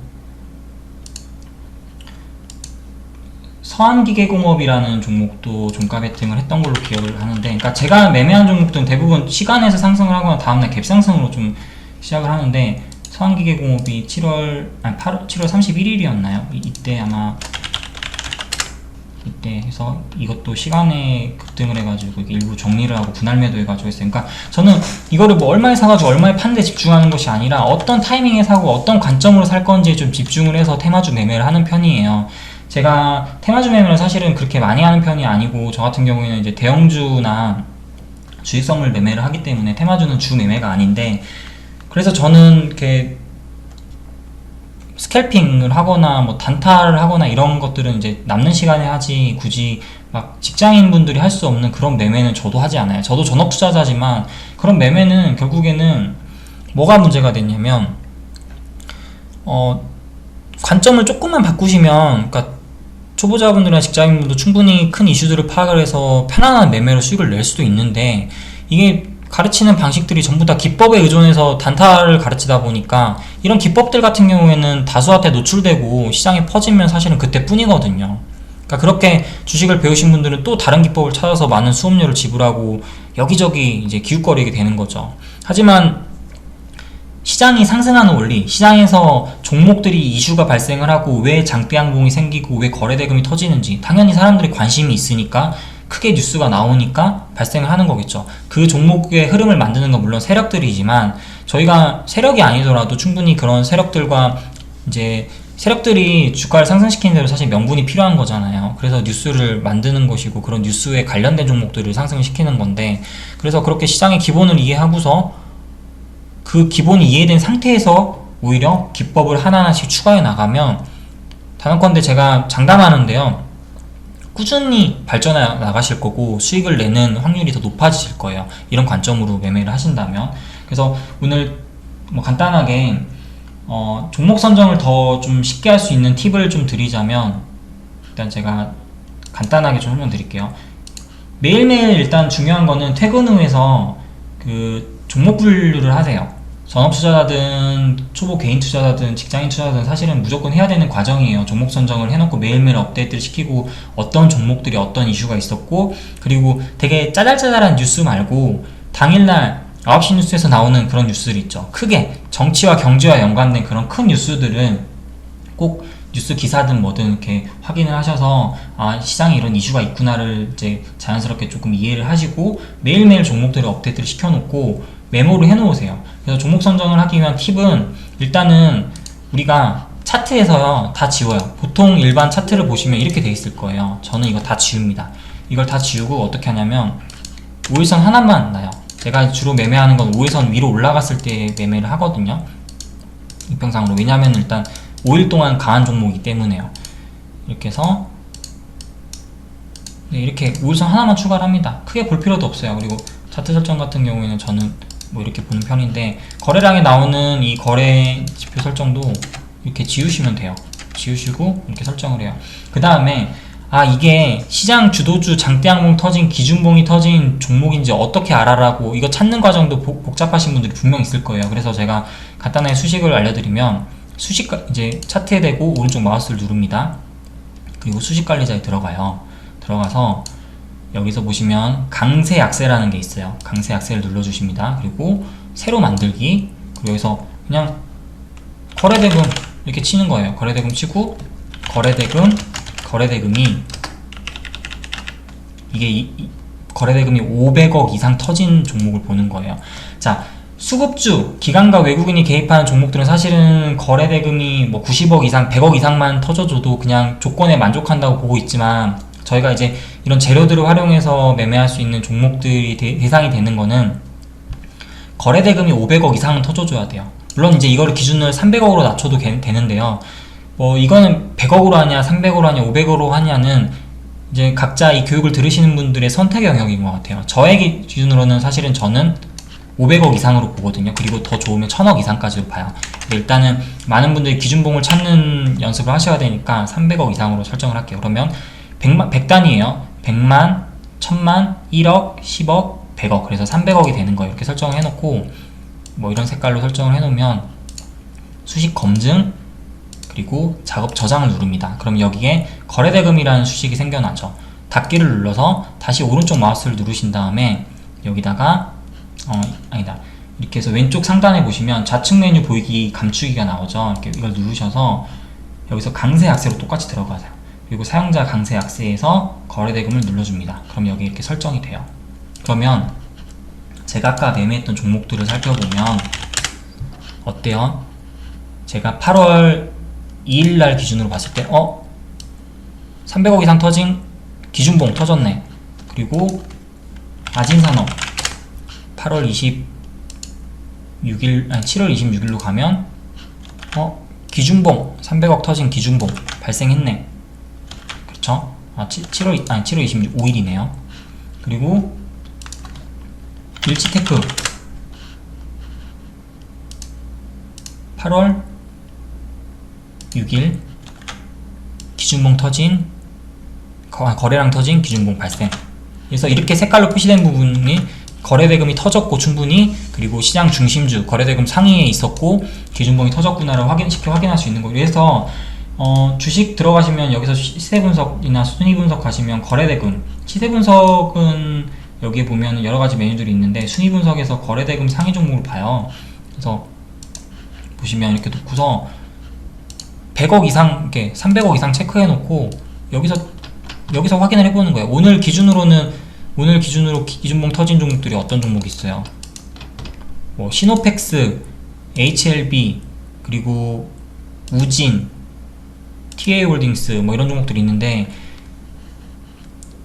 서한기계공업이라는 종목도 종가 베팅을 했던 걸로 기억을 하는데, 그러니까 제가 매매한 종목들은 대부분 시간에서 상승을 하거나 다음날 갭상승으로 좀 시작을 하는데, 서한기계공업이 7월 31일이었나요? 이때 아마 이때 해서 이것도 시간에 급등을 해가지고 일부 정리를 하고 분할 매도 해가지고 했어요. 그러니까 저는 이거를 뭐 얼마에 사가지고 얼마에 파는데 집중하는 것이 아니라 어떤 타이밍에 사고 어떤 관점으로 살 건지에 좀 집중을 해서 테마주 매매를 하는 편이에요. 제가 테마주 매매를 사실은 그렇게 많이 하는 편이 아니고, 저 같은 경우에는 이제 대형주나 주식선물 매매를 하기 때문에 테마주는 주 매매가 아닌데, 그래서 저는 이렇게 스캘핑을 하거나 뭐 단타를 하거나 이런 것들은 이제 남는 시간에 하지, 굳이 막 직장인 분들이 할 수 없는 그런 매매는 저도 하지 않아요. 저도 전업 투자자지만 그런 매매는 결국에는 뭐가 문제가 됐냐면 관점을 조금만 바꾸시면, 그러니까 초보자분들이나 직장인분도 충분히 큰 이슈들을 파악을 해서 편안한 매매로 수익을 낼 수도 있는데, 이게 가르치는 방식들이 전부 다 기법에 의존해서 단타를 가르치다 보니까 이런 기법들 같은 경우에는 다수한테 노출되고 시장에 퍼지면 사실은 그때뿐이거든요. 그러니까 그렇게 주식을 배우신 분들은 또 다른 기법을 찾아서 많은 수업료를 지불하고 여기저기 이제 기웃거리게 되는 거죠. 하지만 시장이 상승하는 원리, 시장에서 종목들이 이슈가 발생을 하고 왜 장대양봉이 생기고 왜 거래대금이 터지는지 당연히 사람들이 관심이 있으니까, 크게 뉴스가 나오니까 발생을 하는 거겠죠. 그 종목의 흐름을 만드는 건 물론 세력들이지만, 저희가 세력이 아니더라도 충분히 그런 세력들과 이제 세력들이 주가를 상승시키는 대로 사실 명분이 필요한 거잖아요. 그래서 뉴스를 만드는 것이고 그런 뉴스에 관련된 종목들을 상승시키는 건데, 그래서 그렇게 시장의 기본을 이해하고서 그 기본이 이해된 상태에서 오히려 기법을 하나하나씩 추가해 나가면, 단언컨대 제가 장담하는데요, 꾸준히 발전해 나가실 거고 수익을 내는 확률이 더 높아지실 거예요. 이런 관점으로 매매를 하신다면. 그래서 오늘 뭐 간단하게 종목 선정을 더 좀 쉽게 할 수 있는 팁을 좀 드리자면, 일단 제가 간단하게 좀 설명드릴게요. 매일매일 일단 중요한 거는 퇴근 후에서 그 종목 분류를 하세요. 전업 투자자든 초보 개인 투자자든 직장인 투자자든 사실은 무조건 해야 되는 과정이에요. 종목 선정을 해놓고 매일매일 업데이트를 시키고 어떤 종목들이 어떤 이슈가 있었고, 그리고 되게 짜잘짜잘한 뉴스 말고 당일날 9시 뉴스에서 나오는 그런 뉴스들 있죠. 크게 정치와 경제와 연관된 그런 큰 뉴스들은 꼭 뉴스 기사든 뭐든 이렇게 확인을 하셔서 시장에 이런 이슈가 있구나를 이제 자연스럽게 조금 이해를 하시고 매일매일 종목들을 업데이트를 시켜놓고 메모를 해놓으세요. 그래서 종목 선정을 하기 위한 팁은, 일단은 우리가 차트에서요 다 지워요. 보통 일반 차트를 보시면 이렇게 돼 있을 거예요. 저는 이거 다 지웁니다. 이걸 다 지우고 어떻게 하냐면 5일선 하나만 놔요. 제가 주로 매매하는 건 5일선 위로 올라갔을 때 매매를 하거든요, 이평상으로. 왜냐면 일단 5일 동안 강한 종목이기 때문에요. 이렇게 해서 네, 이렇게 5일선 하나만 추가를 합니다. 크게 볼 필요도 없어요. 그리고 차트 설정 같은 경우에는 저는 뭐 이렇게 보는 편인데, 거래량에 나오는 이 거래 지표 설정도 이렇게 지우시면 돼요. 지우시고 이렇게 설정을 해요. 그 다음에 이게 시장 주도주 장대양봉 터진, 기준봉이 터진 종목인지 어떻게 알아라고, 이거 찾는 과정도 복잡하신 분들이 분명 있을 거예요. 그래서 제가 간단하게 수식을 알려드리면, 수식 이제 차트에 대고 오른쪽 마우스를 누릅니다. 그리고 수식 관리자에 들어가요. 들어가서 여기서 보시면 강세 약세라는 게 있어요. 강세 약세를 눌러주십니다. 그리고 새로 만들기, 그리고 여기서 그냥 거래대금 이렇게 치는 거예요. 거래대금 치고 거래대금이 이게 거래대금이 500억 이상 터진 종목을 보는 거예요. 자, 수급주, 기관과 외국인이 개입하는 종목들은 사실은 거래대금이 뭐 90억 이상, 100억 이상만 터져줘도 그냥 조건에 만족한다고 보고 있지만, 저희가 이제 이런 재료들을 활용해서 매매할 수 있는 종목들이 대상이 되는 거는 거래대금이 500억 이상은 터져줘야 돼요. 물론 이제 이거를 기준을 300억으로 낮춰도 되는데요. 뭐 이거는 100억으로 하냐, 300억으로 하냐, 500억으로 하냐는 이제 각자 이 교육을 들으시는 분들의 선택의 영역인 것 같아요. 저의 기준으로는 사실은 저는 500억 이상으로 보거든요. 그리고 더 좋으면 1000억 이상까지도 봐요. 일단은 많은 분들이 기준봉을 찾는 연습을 하셔야 되니까 300억 이상으로 설정을 할게요. 그러면 100단위에요. 100만, 1000만, 1억, 10억, 100억. 그래서 300억이 되는 거예요. 이렇게 설정을 해놓고, 뭐 이런 색깔로 설정을 해놓으면 수식 검증, 그리고 작업 저장을 누릅니다. 그럼 여기에 거래대금이라는 수식이 생겨나죠. 닫기를 눌러서 다시 오른쪽 마우스를 누르신 다음에 여기다가 아니다. 이렇게 해서 왼쪽 상단에 보시면 좌측 메뉴 보이기 감추기가 나오죠. 이렇게 이걸 누르셔서 여기서 강세 약세로 똑같이 들어가세요. 그리고 사용자 강세 약세에서 거래대금을 눌러줍니다. 그럼 여기 이렇게 설정이 돼요. 그러면 제가 아까 매매했던 종목들을 살펴보면 어때요? 제가 8월 2일날 기준으로 봤을 때 300억 이상 터진 기준봉 터졌네. 그리고 아진산업 8월 26일, 아니 7월 26일로 가면 기준봉 300억 터진 기준봉 발생했네. 그렇죠? 7월 25일이네요. 그리고 일치테크 8월 6일 기준봉 터진 거래량 터진 기준봉 발생. 그래서 이렇게 색깔로 표시된 부분이 거래대금이 터졌고 충분히, 그리고 시장 중심주 거래대금 상위에 있었고 기준봉이 터졌구나를 확인할 수 있는 거예요. 그래서 주식 들어가시면 여기서 시세 분석이나 순위 분석 하시면 거래대금, 시세 분석은 여기에 보면 여러 가지 메뉴들이 있는데 순위 분석에서 거래대금 상위 종목을 봐요. 그래서 보시면 이렇게 놓고서 100억 이상, 이렇게 300억 이상 체크해 놓고 여기서 확인을 해보는 거예요. 오늘 기준으로 기준봉 터진 종목들이 어떤 종목이 있어요? 뭐 시노펙스, HLB, 그리고 우진, TA홀딩스 뭐 이런 종목들이 있는데,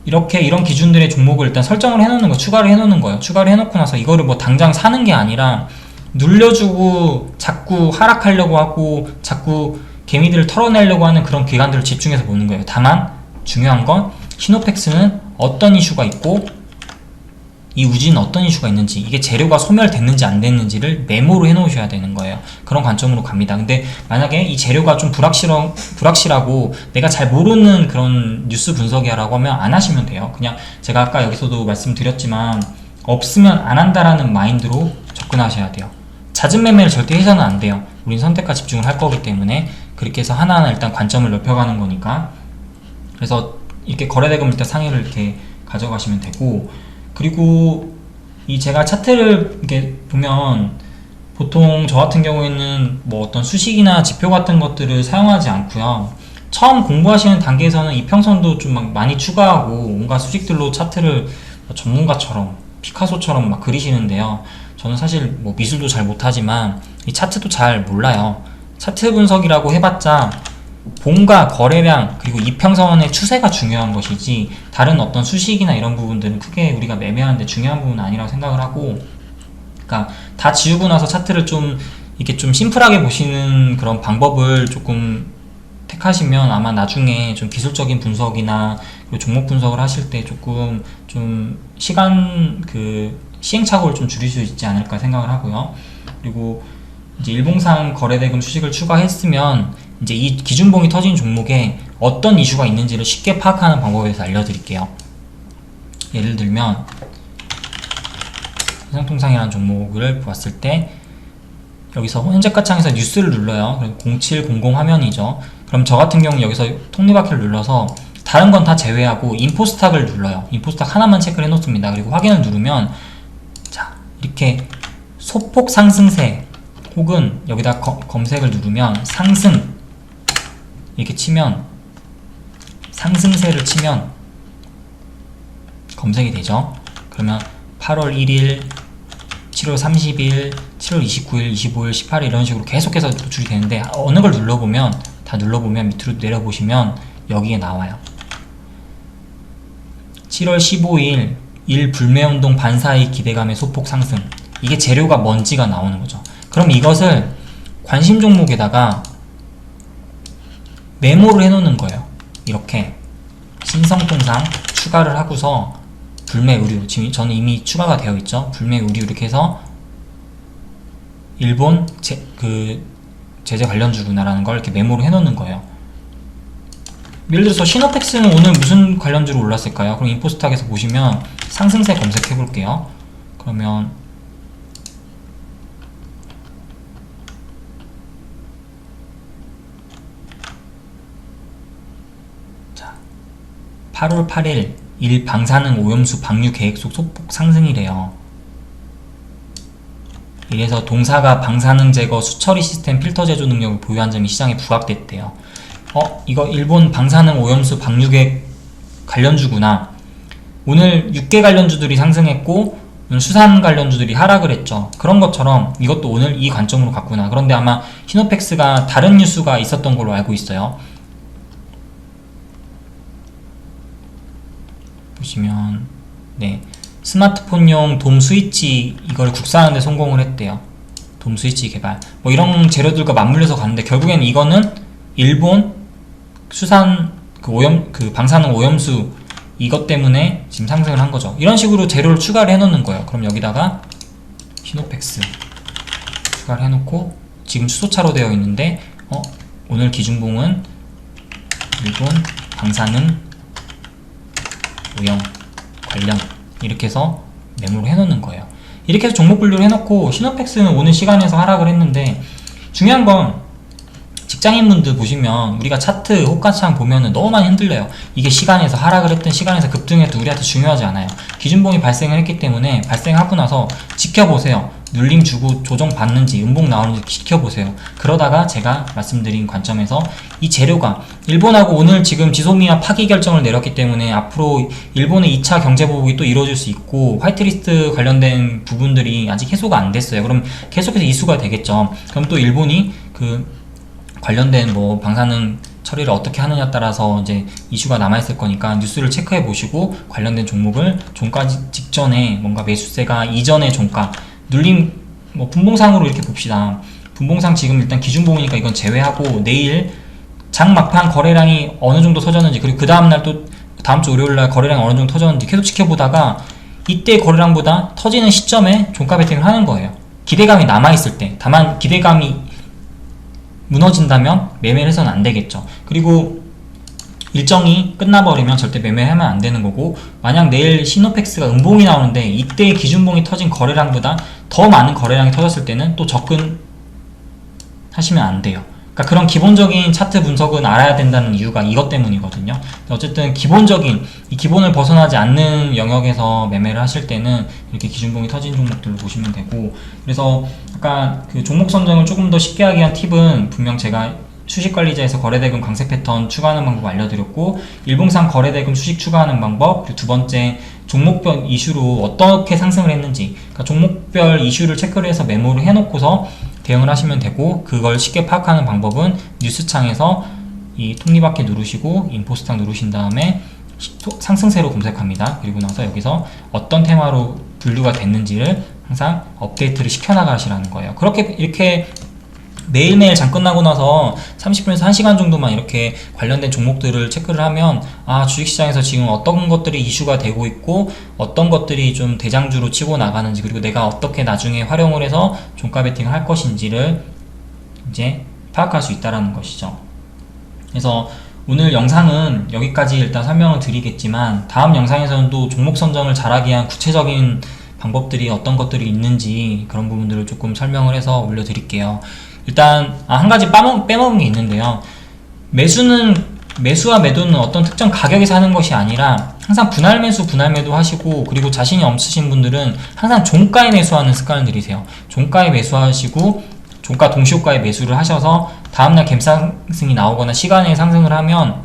이런 기준들의 종목을 일단 설정을 해놓는 거, 추가를 해놓는 거예요. 추가를 해놓고 나서 이거를 뭐 당장 사는 게 아니라 눌려주고 자꾸 하락하려고 하고 자꾸 개미들을 털어내려고 하는 그런 기관들을 집중해서 보는 거예요. 다만 중요한 건 시노펙스는 어떤 이슈가 있고 이 우진은 어떤 이슈가 있는지, 이게 재료가 소멸됐는지 안 됐는지를 메모로 해놓으셔야 되는 거예요. 그런 관점으로 갑니다. 근데 만약에 이 재료가 좀 불확실하고 내가 잘 모르는 그런 뉴스 분석이야 라고 하면 안 하시면 돼요. 그냥 제가 아까 여기서도 말씀드렸지만 없으면 안 한다라는 마인드로 접근하셔야 돼요. 잦은 매매를 절대 해서는 안 돼요. 우린 선택과 집중을 할 거기 때문에 그렇게 해서 하나하나 일단 관점을 넓혀가는 거니까. 그래서 이렇게 거래대금 일단 상위를 이렇게 가져가시면 되고, 그리고 제가 차트를 이렇게 보면 보통 저 같은 경우에는 뭐 어떤 수식이나 지표 같은 것들을 사용하지 않고요. 처음 공부하시는 단계에서는 이평선도 좀 막 많이 추가하고 온갖 수식들로 차트를 전문가처럼 피카소처럼 막 그리시는데요. 저는 사실 뭐 미술도 잘 못하지만 이 차트도 잘 몰라요. 차트 분석이라고 해봤자 봉과 거래량 그리고 이평선의 추세가 중요한 것이지 다른 어떤 수식이나 이런 부분들은 크게 우리가 매매하는데 중요한 부분은 아니라고 생각을 하고, 그러니까 다 지우고 나서 차트를 좀 이렇게 좀 심플하게 보시는 그런 방법을 조금 택하시면 아마 나중에 좀 기술적인 분석이나 그리고 종목 분석을 하실 때 조금 좀 시행착오를 좀 줄일 수 있지 않을까 생각을 하고요. 그리고 이제 일봉상 거래대금 수식을 추가했으면 이제 이 기준봉이 터진 종목에 어떤 이슈가 있는지를 쉽게 파악하는 방법에 대해서 알려드릴게요. 예를 들면 해상통상이라는 종목을 보았을 때 여기서 현재가 창에서 뉴스를 눌러요. 0700 화면이죠. 그럼 저 같은 경우는 여기서 톱니바퀴를 눌러서 다른 건 다 제외하고 인포스탁을 눌러요. 인포스탁 하나만 체크를 해놓습니다. 그리고 확인을 누르면 자, 이렇게 소폭 상승세 혹은 여기다 검색을 누르면 상승 이렇게 치면 상승세를 치면 검색이 되죠. 그러면 8월 1일, 7월 30일, 7월 29일, 25일, 18일 이런 식으로 계속해서 노출이 되는데 어느 걸 눌러보면 다 눌러보면 밑으로 내려보시면 여기에 나와요. 7월 15일 일 불매운동 반사의 기대감의 소폭 상승. 이게 재료가 뭔지가 나오는 거죠. 그럼 이것을 관심 종목에다가 메모를 해놓는 거예요. 이렇게 신성통상 추가를 하고서 불매 의류, 지금 저는 이미 추가가 되어 있죠. 불매 의류 이렇게 해서 일본 제재 관련주구나라는 걸 이렇게 메모를 해놓는 거예요. 예를 들어서 시노펙스는 오늘 무슨 관련주로 올랐을까요? 그럼 인포스탁에서 보시면 상승세 검색해 볼게요. 그러면 자, 8월 8일 일 방사능 오염수 방류 계획속 소폭 상승이래요. 이래서 동사가 방사능 제거 수처리 시스템 필터 제조 능력을 보유한 점이 시장에 부각됐대요. 이거 일본 방사능 오염수 방류 계획 관련주구나. 오늘 육계 관련주들이 상승했고 오늘 수산 관련주들이 하락을 했죠. 그런 것처럼 이것도 오늘 이 관점으로 갔구나. 그런데 아마 시노펙스가 다른 뉴스가 있었던 걸로 알고 있어요. 보시면 네, 스마트폰용 돔 스위치 이걸 국산하는데 성공을 했대요. 돔 스위치 개발 뭐 이런 재료들과 맞물려서 갔는데 결국엔 이거는 일본 수산 방사능 오염수 이것 때문에 지금 상승을 한 거죠. 이런 식으로 재료를 추가를 해놓는 거예요. 그럼 여기다가 시노펙스 추가를 해놓고 지금 추소차로 되어 있는데 오늘 기준봉은 일본 방사능 오염 관련 이렇게 해서 메모를 해놓는 거예요. 이렇게 해서 종목 분류를 해놓고 시노펙스는 오늘 시간에서 하락을 했는데 중요한 건 직장인분들 보시면 우리가 차트 호가창 보면은 너무 많이 흔들려요. 이게 시간에서 하락을 했든 시간에서 급등해도 우리한테 중요하지 않아요. 기준봉이 발생을 했기 때문에 발생하고 나서 지켜보세요. 눌림 주고 조정 받는지 음봉 나오는지 지켜보세요. 그러다가 제가 말씀드린 관점에서 이 재료가 일본하고 오늘 지금 지소미아 파기 결정을 내렸기 때문에 앞으로 일본의 2차 경제보복이 또 이루어질 수 있고 화이트리스트 관련된 부분들이 아직 해소가 안 됐어요. 그럼 계속해서 이슈가 되겠죠. 그럼 또 일본이 관련된 뭐 방사능 처리를 어떻게 하느냐에 따라서 이제 이슈가 남아있을 거니까 뉴스를 체크해 보시고 관련된 종목을 종가 직전에 뭔가 매수세가 이전의 종가 눌림 뭐 분봉상으로 이렇게 봅시다. 분봉상 지금 일단 기준봉이니까 이건 제외하고 내일 장 막판 거래량이 어느 정도 터졌는지 그리고 그 다음날 또 다음 주 월요일날 거래량이 어느 정도 터졌는지 계속 지켜보다가 이때 거래량보다 터지는 시점에 종가 베팅을 하는 거예요. 기대감이 남아있을 때. 다만 기대감이 무너진다면 매매를 해서는 안 되겠죠. 그리고 일정이 끝나버리면 절대 매매하면 안 되는 거고 만약 내일 시노펙스가 음봉이 나오는데 이때 기준봉이 터진 거래량보다 더 많은 거래량이 터졌을 때는 또 접근 하시면 안 돼요. 그러니까 그런 기본적인 차트 분석은 알아야 된다는 이유가 이것 때문이거든요. 어쨌든 기본적인 이 기본을 벗어나지 않는 영역에서 매매를 하실 때는 이렇게 기준봉이 터진 종목들로 보시면 되고 그래서 아까 그 종목 선정을 조금 더 쉽게 하기 위한 팁은 분명 제가 수식관리자에서 거래대금 강세 패턴 추가하는 방법 알려드렸고 일봉상 거래대금 수식 추가하는 방법 그리고 두 번째 종목별 이슈로 어떻게 상승을 했는지 그러니까 종목별 이슈를 체크를 해서 메모를 해놓고서 대응을 하시면 되고 그걸 쉽게 파악하는 방법은 뉴스창에서 이 톱니바퀴 누르시고 인포스탁 누르신 다음에 상승세로 검색합니다. 그리고 나서 여기서 어떤 테마로 분류가 됐는지를 항상 업데이트를 시켜나가시라는 거예요. 그렇게 이렇게 매일매일 장 끝나고 나서 30분에서 1시간 정도만 이렇게 관련된 종목들을 체크를 하면 주식시장에서 지금 어떤 것들이 이슈가 되고 있고 어떤 것들이 좀 대장주로 치고 나가는지 그리고 내가 어떻게 나중에 활용을 해서 종가 베팅을 할 것인지를 이제 파악할 수 있다는 것이죠. 그래서 오늘 영상은 여기까지 일단 설명을 드리겠지만 다음 영상에서는 또 종목 선정을 잘하기 위한 구체적인 방법들이 어떤 것들이 있는지 그런 부분들을 조금 설명을 해서 올려드릴게요. 일단 한 가지 빼먹은 게 있는데요. 매수와 매도는 어떤 특정 가격에서 하는 것이 아니라 항상 분할 매수, 분할 매도 하시고 그리고 자신이 없으신 분들은 항상 종가에 매수하는 습관을 들이세요. 종가에 매수하시고 종가 동시효과에 매수를 하셔서 다음날 갭상승이 나오거나 시간에 상승을 하면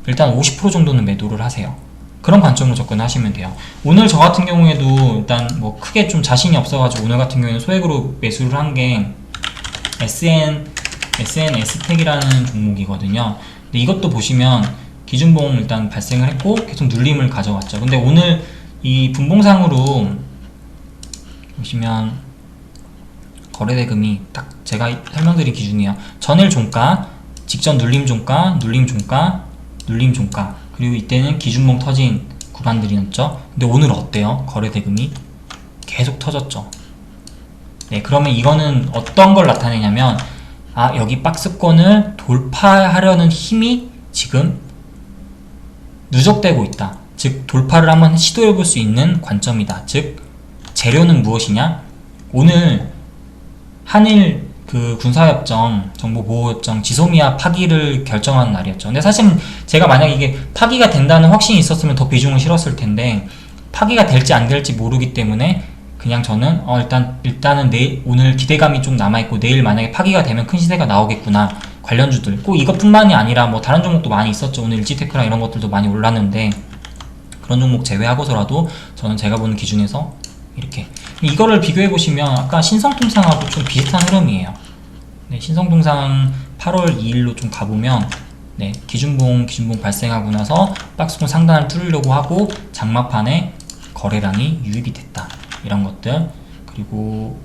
일단 50% 정도는 매도를 하세요. 그런 관점으로 접근하시면 돼요. 오늘 저 같은 경우에도 일단 뭐 크게 좀 자신이 없어가지고 오늘 같은 경우에는 소액으로 매수를 한 게 SNS택이라는 종목이거든요. 근데 이것도 보시면 기준봉 일단 발생을 했고 계속 눌림을 가져왔죠. 근데 오늘 이 분봉상으로 보시면 거래대금이 딱 제가 설명드린 기준이에요. 전일 종가, 직전 눌림 종가, 눌림 종가, 눌림 종가, 그리고 이때는 기준봉 터진 구간들이었죠. 근데 오늘 어때요? 거래대금이 계속 터졌죠. 네, 그러면 이거는 어떤 걸 나타내냐면 여기 박스권을 돌파하려는 힘이 지금 누적되고 있다. 즉 돌파를 한번 시도해 볼 수 있는 관점이다. 즉 재료는 무엇이냐? 오늘 한일 군사협정, 정보보호협정, 지소미아 파기를 결정하는 날이었죠. 근데 사실 제가 만약 이게 파기가 된다는 확신이 있었으면 더 비중을 실었을 텐데 파기가 될지 안 될지 모르기 때문에 그냥 저는 일단은 오늘 기대감이 좀 남아있고 내일 만약에 파기가 되면 큰 시세가 나오겠구나. 관련주들 꼭 이것뿐만이 아니라 뭐 다른 종목도 많이 있었죠. 오늘 일지테크랑 이런 것들도 많이 올랐는데 그런 종목 제외하고서라도 저는 제가 보는 기준에서 이렇게 이거를 비교해 보시면 아까 신성통상하고 좀 비슷한 흐름이에요. 네, 신성통상 8월 2일로 좀 가보면 네, 기준봉 발생하고 나서 박스권 상단을 뚫으려고 하고 장막판에 거래량이 유입이 됐다. 이런 것들. 그리고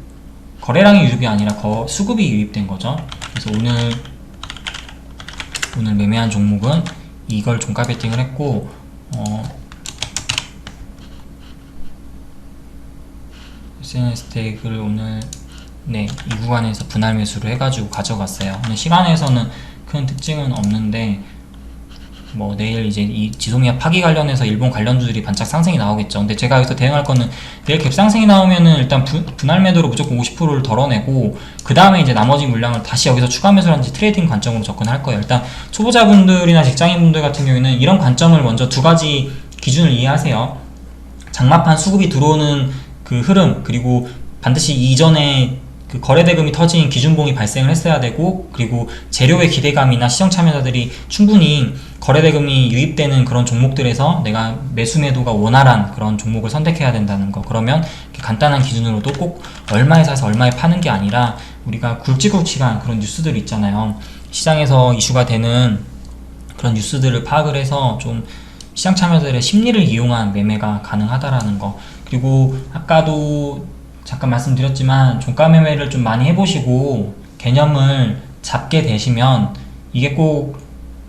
거래량이 유입이 아니라 수급이 유입된 거죠. 그래서 오늘 매매한 종목은 이걸 종가 베팅을 했고 SNS택을 오늘 이 구간에서 분할 매수를 해가지고 가져갔어요. 근데 시간에서는 큰 특징은 없는데 뭐 내일 이제 이 지소미아 파기 관련해서 일본 관련주들이 반짝 상승이 나오겠죠. 근데 제가 여기서 대응할 거는 내일 갭상승이 나오면은 일단 분할 매도로 무조건 50%를 덜어내고 그 다음에 이제 나머지 물량을 다시 여기서 추가 매수라든지 트레이딩 관점으로 접근할 거예요. 일단 초보자분들이나 직장인분들 같은 경우에는 이런 관점을 먼저 두 가지 기준을 이해하세요. 장마판 수급이 들어오는 그 흐름, 그리고 반드시 이전에 그 거래대금이 터진 기준봉이 발생을 했어야 되고, 그리고 재료의 기대감이나 시장 참여자들이 충분히 거래대금이 유입되는 그런 종목들에서 내가 매수 매도가 원활한 그런 종목을 선택해야 된다는 거. 그러면 간단한 기준으로도 꼭 얼마에 사서 얼마에 파는 게 아니라 우리가 굵직굵직한 그런 뉴스들 있잖아요. 시장에서 이슈가 되는 그런 뉴스들을 파악을 해서 좀 시장 참여자들의 심리를 이용한 매매가 가능하다라는 거. 그리고 아까도 잠깐 말씀드렸지만 종가 매매를 좀 많이 해보시고 개념을 잡게 되시면 이게 꼭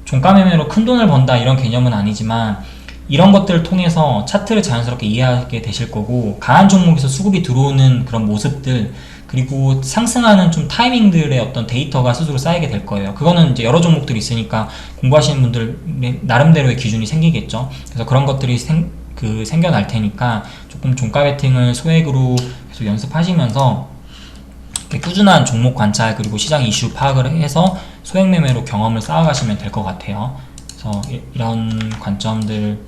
종가 매매로 큰 돈을 번다 이런 개념은 아니지만 이런 것들을 통해서 차트를 자연스럽게 이해하게 되실 거고, 강한 종목에서 수급이 들어오는 그런 모습들, 그리고 상승하는 좀 타이밍들의 어떤 데이터가 스스로 쌓이게 될 거예요. 그거는 이제 여러 종목들이 있으니까 공부하시는 분들 나름대로의 기준이 생기겠죠. 그래서 그런 것들이 생겨날 테니까 조금 종가 베팅을 소액으로 계속 연습하시면서 꾸준한 종목 관찰 그리고 시장 이슈 파악을 해서 소액 매매로 경험을 쌓아가시면 될 것 같아요. 그래서 이런 관점들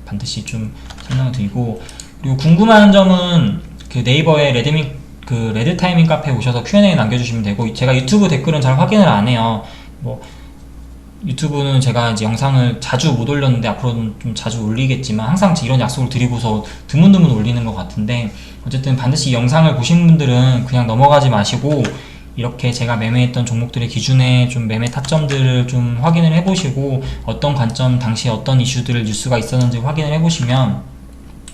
반드시 좀 설명을 드리고, 그리고 궁금한 점은 그 네이버에 레드 타이밍 카페에 오셔서 Q&A 남겨주시면 되고, 제가 유튜브 댓글은 잘 확인을 안 해요. 뭐 유튜브는 제가 이제 영상을 자주 못 올렸는데 앞으로는 좀 자주 올리겠지만 항상 이런 약속을 드리고서 드문드문 올리는 것 같은데, 어쨌든 반드시 이 영상을 보신 분들은 그냥 넘어가지 마시고 이렇게 제가 매매했던 종목들의 기준에 좀 매매 타점들을 좀 확인을 해보시고 어떤 관점, 당시에 어떤 이슈들을 뉴스가 있었는지 확인을 해보시면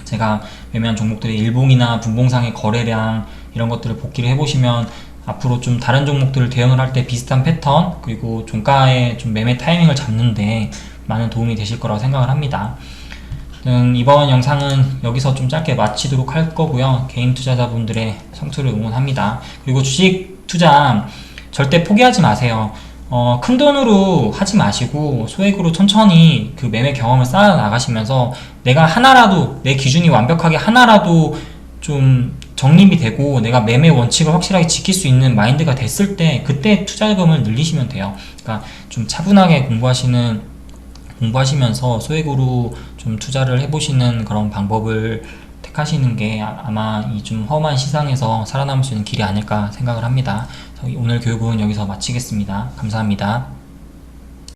제가 매매한 종목들의 일봉이나 분봉상의 거래량 이런 것들을 복기를 해보시면 앞으로 좀 다른 종목들을 대응을 할 때 비슷한 패턴, 그리고 종가의 좀 매매 타이밍을 잡는데 많은 도움이 되실 거라고 생각을 합니다. 이번 영상은 여기서 좀 짧게 마치도록 할 거고요. 개인 투자자분들의 성투를 응원합니다. 그리고 주식 투자 절대 포기하지 마세요. 큰 돈으로 하지 마시고 소액으로 천천히 그 매매 경험을 쌓아 나가시면서 내가 하나라도, 내 기준이 완벽하게 하나라도 좀 정립이 되고 내가 매매 원칙을 확실하게 지킬 수 있는 마인드가 됐을 때 그때 투자금을 늘리시면 돼요. 그러니까 좀 차분하게 공부하시면서 소액으로 좀 투자를 해보시는 그런 방법을 택하시는 게 아마 이 좀 험한 시장에서 살아남을 수 있는 길이 아닐까 생각을 합니다. 저희 오늘 교육은 여기서 마치겠습니다. 감사합니다.